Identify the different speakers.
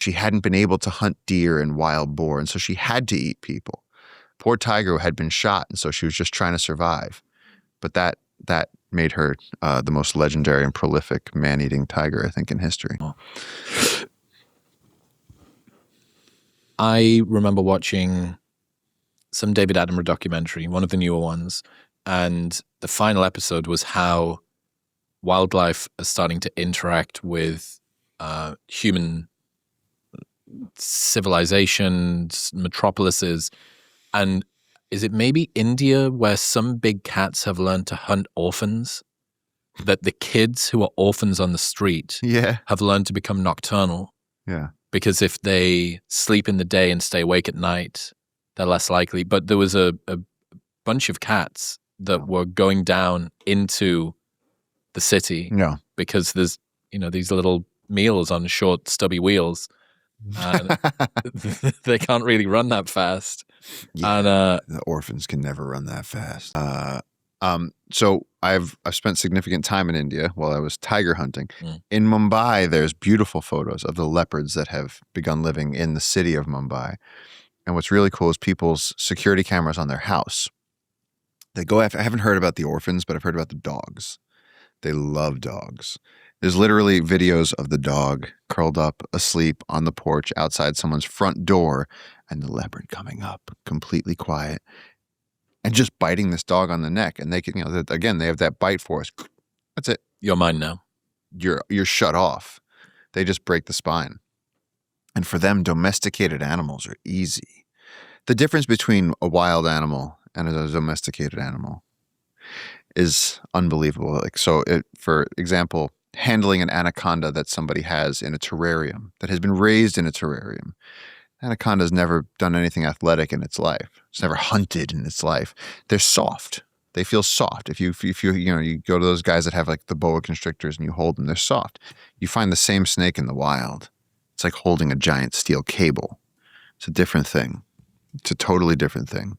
Speaker 1: She hadn't been able to hunt deer and wild boar, and so she had to eat people. Poor tiger had been shot, and so she was just trying to survive. But that made her the most legendary and prolific man-eating tiger, I think, in history.
Speaker 2: I remember watching some David Attenborough documentary, one of the newer ones, and the final episode was how wildlife are starting to interact with human civilizations, metropolises, and is it maybe India where some big cats have learned to hunt orphans? That the kids who are orphans on the street have learned to become nocturnal.
Speaker 1: Yeah.
Speaker 2: Because if they sleep in the day and stay awake at night, they're less likely. But there was a bunch of cats that were going down into the city because there's, these little meals on short, stubby wheels. And they can't really run that fast.
Speaker 1: Yeah,
Speaker 2: and
Speaker 1: the orphans can never run that fast. So I've spent significant time in India while I was tiger hunting. In Mumbai, there's beautiful photos of the leopards that have begun living in the city of Mumbai. And what's really cool is people's security cameras on their house. They go after, I haven't heard about the orphans, but I've heard about the dogs. They love dogs. There's literally videos of the dog curled up asleep on the porch outside someone's front door and the leopard coming up completely quiet and just biting this dog on the neck. And they can, again, they have that bite force. That's it.
Speaker 2: You're mine now.
Speaker 1: You're shut off. They just break the spine. And for them, domesticated animals are easy. The difference between a wild animal and a domesticated animal is unbelievable. Like, so for example, handling an anaconda that somebody has in a terrarium, that has been raised in a terrarium. Anaconda's never done anything athletic in its life. It's never hunted in its life. They're soft. They feel soft. If you go to those guys that have like the boa constrictors and you hold them, they're soft. You find the same snake in the wild. It's like holding a giant steel cable. It's a different thing. It's a totally different thing.